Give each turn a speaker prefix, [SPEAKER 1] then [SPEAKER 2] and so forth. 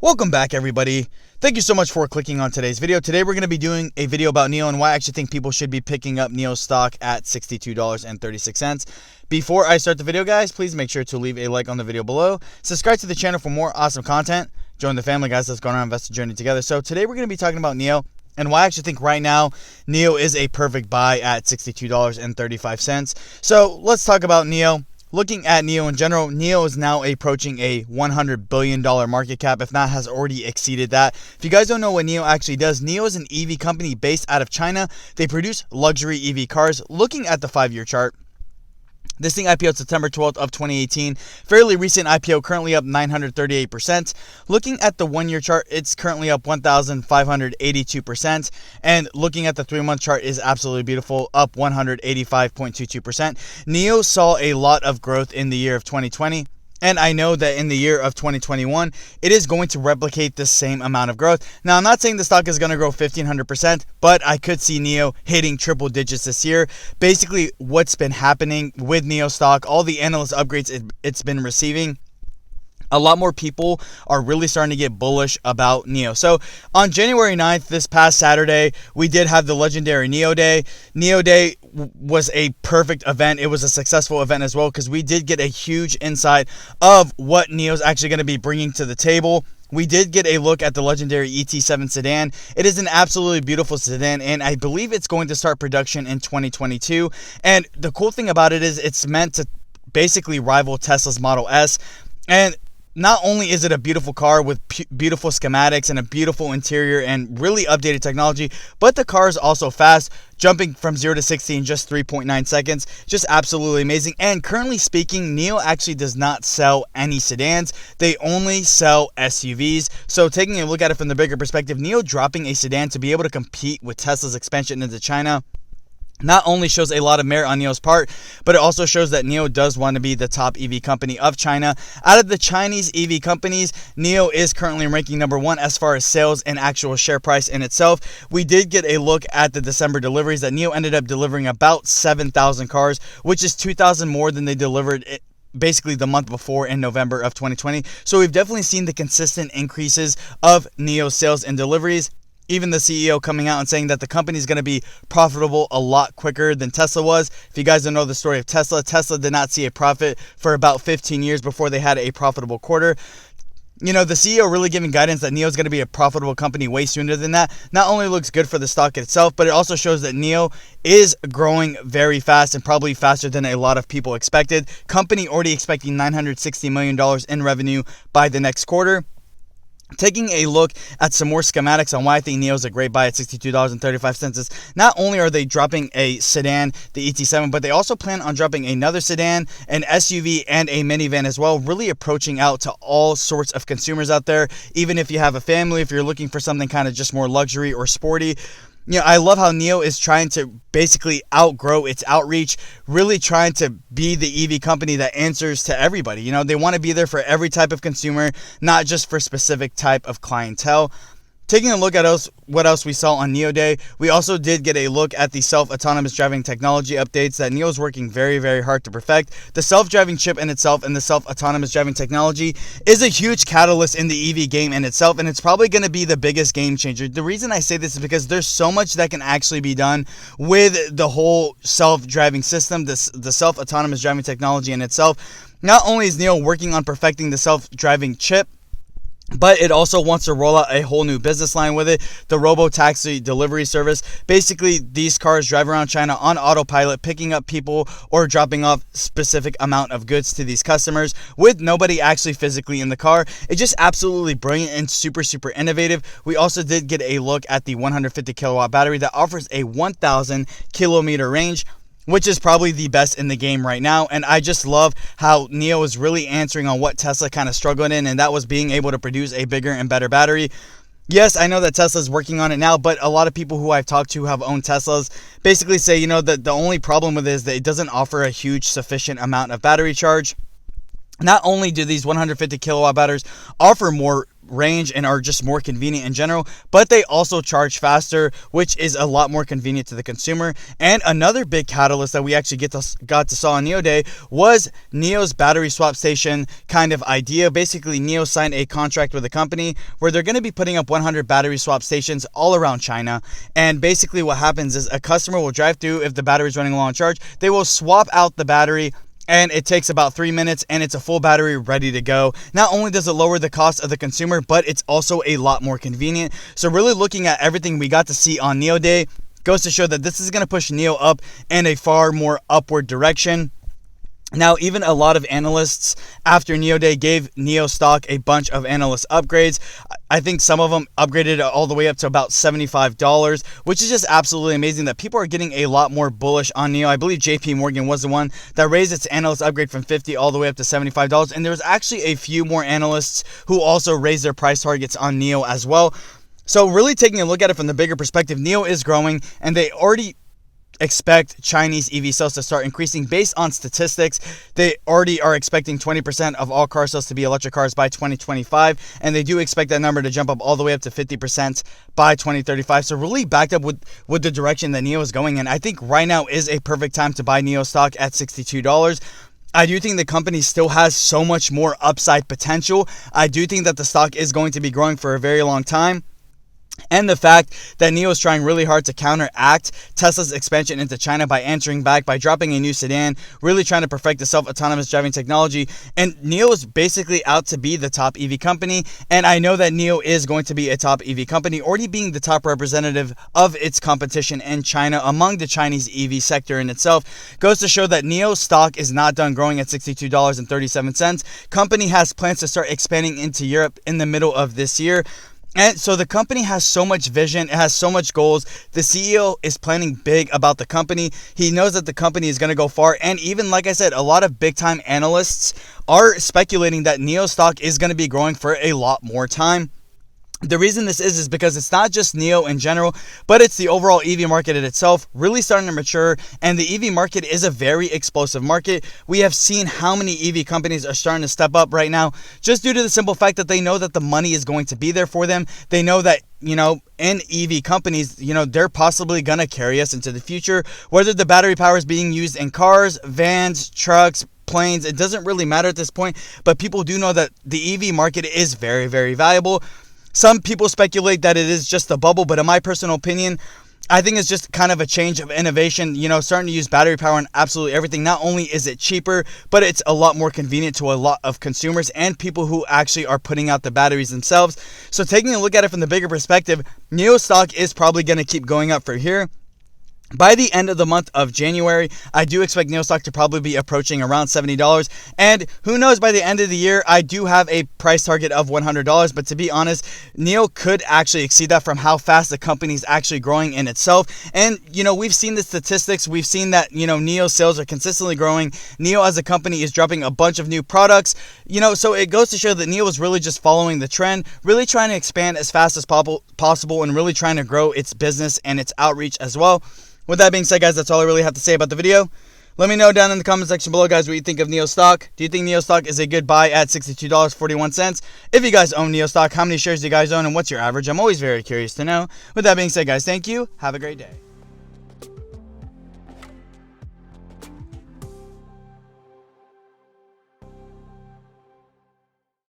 [SPEAKER 1] Welcome back, everybody. Thank you so much for clicking on today's video. Today we're going to be doing a video about NIO and why I actually think people should be picking up NIO stock at $62.36. Before I start the video, guys, please make sure to leave a like on the video below. Subscribe to the channel for more awesome content. Join the family, guys. Let's go on our investor journey together. So today we're going to be talking about NIO and why I actually think right now NIO is a perfect buy at $62.35. So let's talk about NIO. Looking at NIO in general, NIO is now approaching a $100 billion market cap, if not has already exceeded that. If you guys don't know what NIO actually does, NIO is an EV company based out of China. They produce luxury EV cars. Looking at the 5-year chart, this thing IPO'd September 12th of 2018. Fairly recent IPO, currently up 938%. Looking at the 1-year chart, it's currently up 1,582%. And looking at the 3-month chart is absolutely beautiful, up 185.22%. NIO saw a lot of growth in the year of 2020. And I know that in the year of 2021, it is going to replicate the same amount of growth. Now, I'm not saying the stock is going to grow 1,500%, but I could see NIO hitting triple digits this year. Basically, what's been happening with NIO stock, all the analyst upgrades it's been receiving, a lot more people are really starting to get bullish about NIO. So on January 9th, this past Saturday, we did have the legendary NIO Day. NIO Day was a perfect event. It was a successful event as well because we did get a huge insight of what NIO is actually going to be bringing to the table. We did get a look at the legendary Et7 Sedan. It is an absolutely beautiful sedan, and I believe it's going to start production in 2022. And the cool thing about it is it's meant to basically rival Tesla's Model S. And not only is it a beautiful car with beautiful schematics and a beautiful interior and really updated technology, but the car is also fast, jumping from 0 to 60 in just 3.9 seconds. Just absolutely amazing. And currently speaking, NIO actually does not sell any sedans. They only sell SUVs. So taking a look at it from the bigger perspective, NIO dropping a sedan to be able to compete with Tesla's expansion into China not only shows a lot of merit on NIO's part, but it also shows that NIO does want to be the top EV company of China. Out of the Chinese EV companies, NIO is currently ranking number 1 as far as sales and actual share price in itself. We did get a look at the December deliveries that NIO ended up delivering about 7,000 cars, which is 2,000 more than they delivered basically the month before in November of 2020. So we've definitely seen the consistent increases of NIO sales and deliveries. Even the CEO coming out and saying that the company is going to be profitable a lot quicker than Tesla was. If you guys don't know the story of Tesla, Tesla did not see a profit for about 15 years before they had a profitable quarter. You know, the CEO really giving guidance that NIO is going to be a profitable company way sooner than that not only looks good for the stock itself, but it also shows that NIO is growing very fast and probably faster than a lot of people expected. Company already expecting $960 million in revenue by the next quarter. Taking a look at some more schematics on why I think NIO is a great buy at $62.35 is not only are they dropping a sedan, the Et7, but they also plan on dropping another sedan, an SUV, and a minivan as well, really approaching out to all sorts of consumers out there. Even if you have a family, if you're looking for something kind of just more luxury or sporty. You know, I love how NIO is trying to basically outgrow its outreach, really trying to be the EV company that answers to everybody. You know, they want to be there for every type of consumer, not just for specific type of clientele. Taking a look at what else we saw on NIO Day, we also did get a look at the self-autonomous driving technology updates that NIO is working very, very hard to perfect. The self-driving chip in itself and the self-autonomous driving technology is a huge catalyst in the EV game in itself, and it's probably going to be the biggest game changer. The reason I say this is because there's so much that can actually be done with the whole self-driving system, the self-autonomous driving technology in itself. Not only is NIO working on perfecting the self-driving chip, but it also wants to roll out a whole new business line with it, the robo-taxi delivery service. Basically, these cars drive around China on autopilot, picking up people or dropping off specific amount of goods to these customers with nobody actually physically in the car. It's just absolutely brilliant and super, super innovative. We also did get a look at the 150 kilowatt battery that offers a 1,000 kilometer range, which is probably the best in the game right now. And I just love how NIO is really answering on what Tesla kind of struggled in, and that was being able to produce a bigger and better battery. Yes, I know that Tesla's working on it now, but a lot of people who I've talked to have owned Teslas basically say, you know, that the only problem with it is that it doesn't offer a huge sufficient amount of battery charge. Not only do these 150 kilowatt batteries offer more range and are just more convenient in general, but they also charge faster, which is a lot more convenient to the consumer. And another big catalyst that we actually got to saw on NIO Day was NIO's battery swap station kind of idea. Basically, NIO signed a contract with a company where they're going to be putting up 100 battery swap stations all around China. And basically what happens is a customer will drive through. If the battery is running low on charge, they will swap out the battery, and it takes about 3 minutes and it's a full battery ready to go. Not only does it lower the cost of the consumer, but it's also a lot more convenient. So really looking at everything we got to see on NIO Day goes to show that this is going to push NIO up in a far more upward direction. Now, even a lot of analysts after NIO Day gave NIO stock a bunch of analyst upgrades. I think some of them upgraded all the way up to about $75, which is just absolutely amazing that people are getting a lot more bullish on NIO. I believe JP Morgan was the one that raised its analyst upgrade from $50 all the way up to $75. And there was actually a few more analysts who also raised their price targets on NIO as well. So really taking a look at it from the bigger perspective, NIO is growing, and they already expect Chinese EV sales to start increasing based on statistics. They already are expecting 20% of all car sales to be electric cars by 2025, and they do expect that number to jump up all the way up to 50% by 2035. So really backed up with the direction that NIO is going in. I think right now is a perfect time to buy NIO stock at $62. I do think the company still has so much more upside potential. I do think that the stock is going to be growing for a very long time. And the fact that NIO is trying really hard to counteract Tesla's expansion into China by answering back, by dropping a new sedan, really trying to perfect the self-autonomous driving technology. And NIO is basically out to be the top EV company. And I know that NIO is going to be a top EV company, already being the top representative of its competition in China among the Chinese EV sector in itself. Goes to show that NIO stock is not done growing at $62.37. Company has plans to start expanding into Europe in the middle of this year. And so the company has so much vision, it has so much goals. The CEO is planning big about the company. He knows that the company is going to go far. And even, like I said, a lot of big time analysts are speculating that NIO stock is going to be growing for a lot more time. The reason this is because it's not just NIO in general, but it's the overall EV market in itself really starting to mature, and the EV market is a very explosive market. We have seen how many EV companies are starting to step up right now just due to the simple fact that they know that the money is going to be there for them. They know that, in EV companies, they're possibly going to carry us into the future. Whether the battery power is being used in cars, vans, trucks, planes, it doesn't really matter at this point, but people do know that the EV market is very, very valuable. Some people speculate that it is just a bubble, but in my personal opinion, I think it's just kind of a change of innovation, starting to use battery power on absolutely everything. Not only is it cheaper, but it's a lot more convenient to a lot of consumers and people who actually are putting out the batteries themselves. So taking a look at it from the bigger perspective, NIO stock is probably going to keep going up from here. By the end of the month of January, I do expect NIO stock to probably be approaching around $70. And who knows, by the end of the year, I do have a price target of $100. But to be honest, NIO could actually exceed that from how fast the company is actually growing in itself. And, we've seen the statistics. We've seen that, NIO sales are consistently growing. NIO as a company is dropping a bunch of new products. So it goes to show that NIO is really just following the trend, really trying to expand as fast as possible and really trying to grow its business and its outreach as well. With that being said, guys, that's all I really have to say about the video. Let me know down in the comment section below, guys, what you think of NIO stock. Do you think NIO stock is a good buy at $62.41? If you guys own NIO stock, how many shares do you guys own and what's your average? I'm always very curious to know. With that being said, guys, thank you. Have a great day.